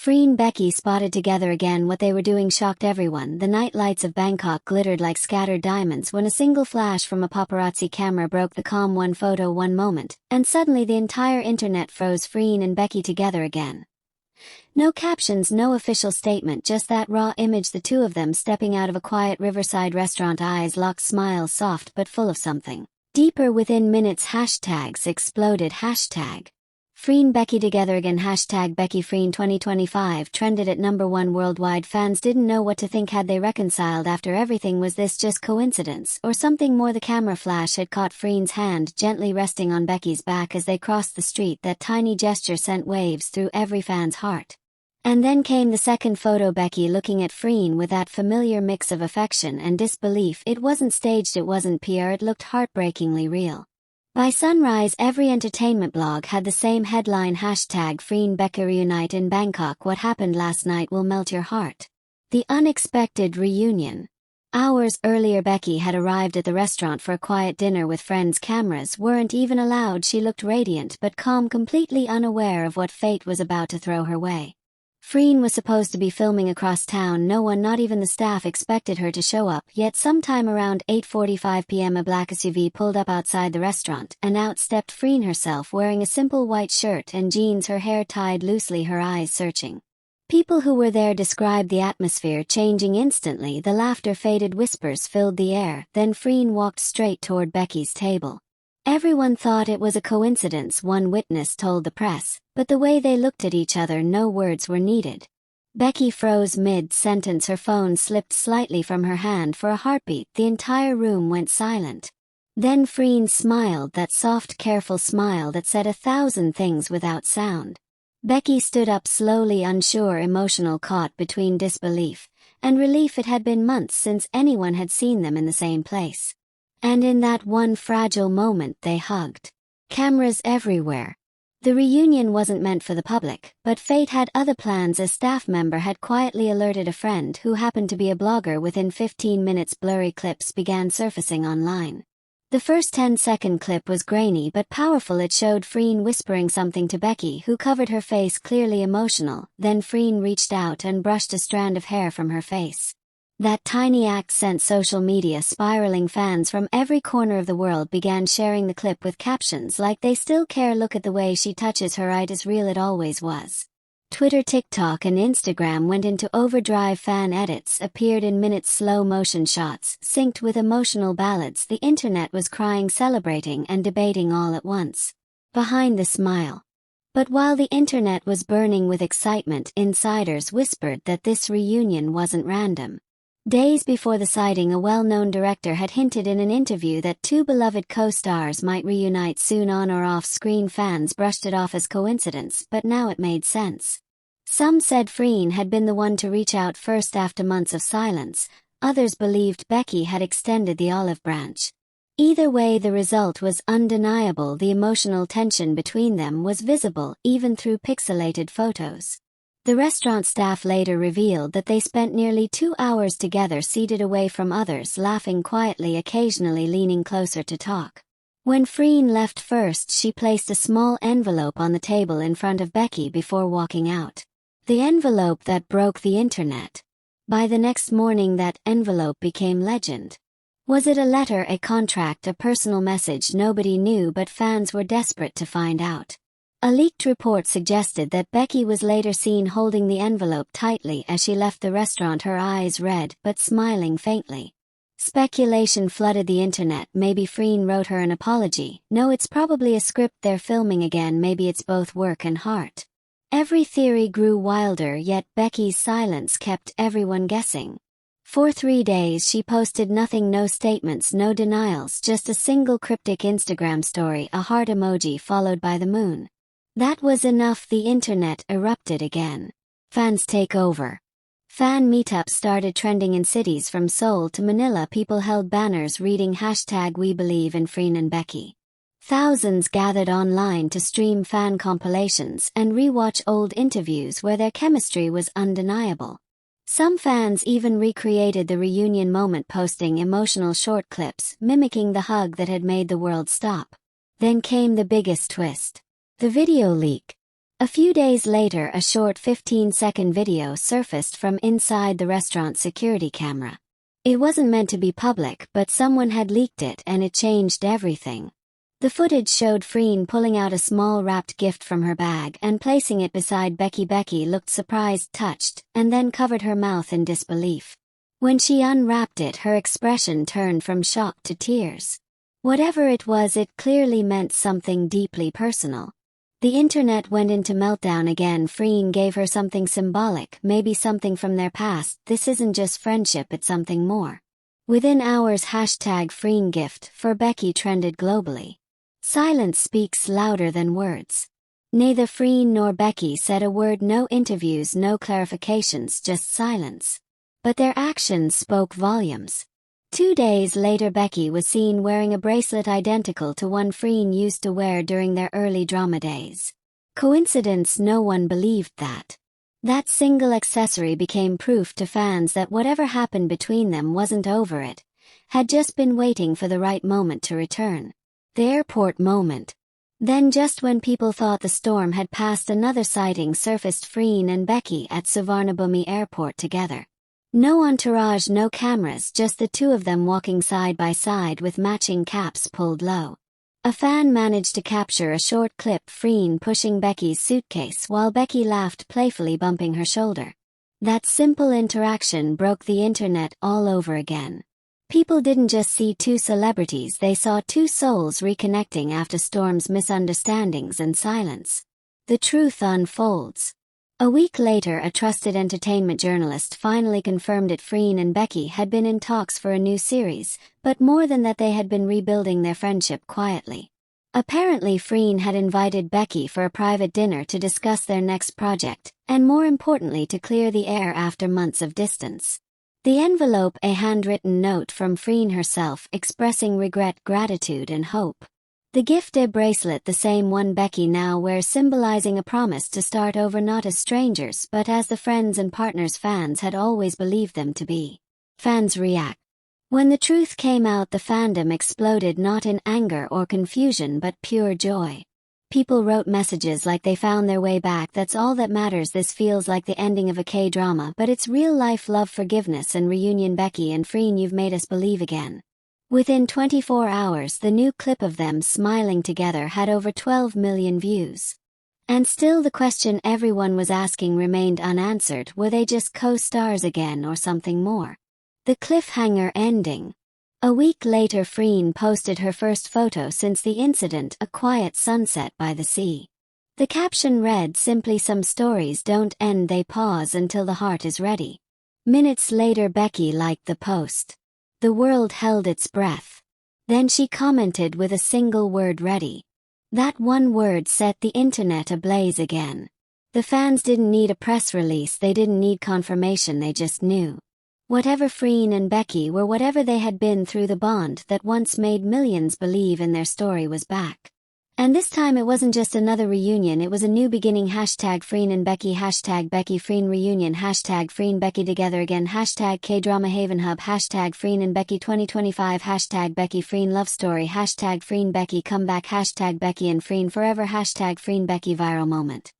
Freen Becky spotted together again. What they were doing shocked everyone. The night lights of Bangkok glittered like scattered diamonds when a single flash from a paparazzi camera broke the calm one photo one moment, and suddenly the entire internet froze. Freen and Becky together again. No captions, no official statement, just that raw image, the two of them stepping out of a quiet riverside restaurant, eyes locked, smiles soft but full of something deeper. Within minutes, hashtags exploded. Hashtag Freen Becky together again. Hashtag Becky Freen 2025 trended at #1 worldwide. Fans didn't know what to think. Had they reconciled after everything? Was this just coincidence, or something more? The camera flash had caught Freen's hand gently resting on Becky's back as they crossed the street. That tiny gesture sent waves through every fan's heart. And then came the second photo, Becky looking at Freen with that familiar mix of affection and disbelief. It wasn't staged, it wasn't PR, it looked heartbreakingly real. By sunrise, every entertainment blog had the same headline: hashtag Freen Becky reunite in Bangkok. What happened last night will melt your heart. The unexpected reunion. Hours earlier, Becky had arrived at the restaurant for a quiet dinner with friends. Cameras weren't even allowed. She looked radiant but calm, completely unaware of what fate was about to throw her way. Freen was supposed to be filming across town. No one, not even the staff, expected her to show up, yet sometime around 8:45 p.m. a black SUV pulled up outside the restaurant, and out stepped Freen herself, wearing a simple white shirt and jeans, her hair tied loosely, her eyes searching. People who were there described the atmosphere changing instantly. The laughter faded, whispers filled the air. Then Freen walked straight toward Becky's table. Everyone thought it was a coincidence, one witness told the press, but the way they looked at each other, no words were needed. Becky froze mid-sentence, her phone slipped slightly from her hand. For a heartbeat, the entire room went silent. Then Freen smiled, that soft, careful smile that said 1,000 things without sound. Becky stood up slowly, unsure, emotional, caught between disbelief and relief. It had been months since anyone had seen them in the same place. And in that one fragile moment they hugged. Cameras everywhere. The reunion wasn't meant for the public, but fate had other plans. A staff member had quietly alerted a friend who happened to be a blogger. Within 15 minutes, blurry clips began surfacing online. The first 10-second clip was grainy but powerful. It showed Freen whispering something to Becky, who covered her face, clearly emotional. Then Freen reached out and brushed a strand of hair from her face. That tiny act sent social media spiraling. Fans from every corner of the world began sharing the clip with captions like "They still care, look at the way she touches her, it is real, it always was." Twitter, TikTok and Instagram went into overdrive. Fan edits appeared in minutes, slow motion shots synced with emotional ballads. The internet was crying, celebrating and debating all at once. Behind the smile. But while the internet was burning with excitement, insiders whispered that this reunion wasn't random. Days before the sighting, a well-known director had hinted in an interview that two beloved co-stars might reunite soon on or off-screen. Fans brushed it off as coincidence, but now it made sense. Some said Freen had been the one to reach out first after months of silence. Others believed Becky had extended the olive branch. Either way, the result was undeniable. The emotional tension between them was visible, even through pixelated photos. The restaurant staff later revealed that they spent nearly 2 hours together, seated away from others, laughing quietly, occasionally leaning closer to talk. When Freen left first, she placed a small envelope on the table in front of Becky before walking out. The envelope that broke the internet. By the next morning, that envelope became legend. Was it a letter, a contract, a personal message? Nobody knew, but fans were desperate to find out. A leaked report suggested that Becky was later seen holding the envelope tightly as she left the restaurant, her eyes red but smiling faintly. Speculation flooded the internet. Maybe Freen wrote her an apology. No, it's probably a script they're filming again. Maybe it's both work and heart. Every theory grew wilder, yet Becky's silence kept everyone guessing. For 3 days she posted nothing, no statements, no denials, just a single cryptic Instagram story, a heart emoji followed by the moon. That was enough. The internet erupted again. Fans take over. Fan meetups started trending in cities from Seoul to Manila. People held banners reading hashtag We Believe in Freen and Becky. Thousands gathered online to stream fan compilations and rewatch old interviews where their chemistry was undeniable. Some fans even recreated the reunion moment, posting emotional short clips mimicking the hug that had made the world stop. Then came the biggest twist. The video leak. A few days later, a short 15-second video surfaced from inside the restaurant's security camera. It wasn't meant to be public, but someone had leaked it and it changed everything. The footage showed Freen pulling out a small wrapped gift from her bag and placing it beside Becky. Becky looked surprised, touched, and then covered her mouth in disbelief. When she unwrapped it, her expression turned from shock to tears. Whatever it was, it clearly meant something deeply personal. The internet went into meltdown again. Freen gave her something symbolic, maybe something from their past. This isn't just friendship, it's something more. Within hours, #FreenGift for Becky trended globally. Silence speaks louder than words. Neither Freen nor Becky said a word, no interviews, no clarifications, just silence. But their actions spoke volumes. 2 days later, Becky was seen wearing a bracelet identical to one Freen used to wear during their early drama days. Coincidence? No one believed that. That single accessory became proof to fans that whatever happened between them wasn't over, it had just been waiting for the right moment to return. The airport moment. Then, just when people thought the storm had passed, another sighting surfaced: Freen and Becky at Suvarnabhumi airport together. No entourage, no cameras, just the two of them walking side by side with matching caps pulled low. A fan managed to capture a short clip: Freen pushing Becky's suitcase while Becky laughed playfully, bumping her shoulder. That simple interaction broke the internet all over again. People didn't just see two celebrities, they saw two souls reconnecting after storms, misunderstandings, and silence. The truth unfolds. A week later, a trusted entertainment journalist finally confirmed it: Freen and Becky had been in talks for a new series, but more than that, they had been rebuilding their friendship quietly. Apparently, Freen had invited Becky for a private dinner to discuss their next project, and more importantly, to clear the air after months of distance. The envelope, a handwritten note from Freen herself expressing regret, gratitude, and hope. The gift, a bracelet, the same one Becky now wears, symbolizing a promise to start over, not as strangers but as the friends and partners fans had always believed them to be. Fans react. When the truth came out, the fandom exploded, not in anger or confusion but pure joy. People wrote messages like they found their way back. That's all that matters. This feels like the ending of a K-drama, but it's real-life love, forgiveness, and reunion. Becky and Freen, you've made us believe again. Within 24 hours, the new clip of them smiling together had over 12 million views. And still the question everyone was asking remained unanswered: were they just co-stars again or something more? The cliffhanger ending. A week later, Freen posted her first photo since the incident: a quiet sunset by the sea. The caption read simply: some stories don't end, they pause until the heart is ready. Minutes later, Becky liked the post. The world held its breath. Then she commented with a single word: ready. That one word set the internet ablaze again. The fans didn't need a press release, they didn't need confirmation, they just knew. Whatever Freen and Becky were, whatever they had been through, the bond that once made millions believe in their story was back. And this time it wasn't just another reunion, it was a new beginning. #Freen and Becky, #Becky Freen reunion, #Freen Becky together again, #K-drama Haven Hub, #Freen and Becky 2025, #Becky Freen love story, #Freen Becky comeback, #Becky and Freen forever, #Freen Becky viral moment.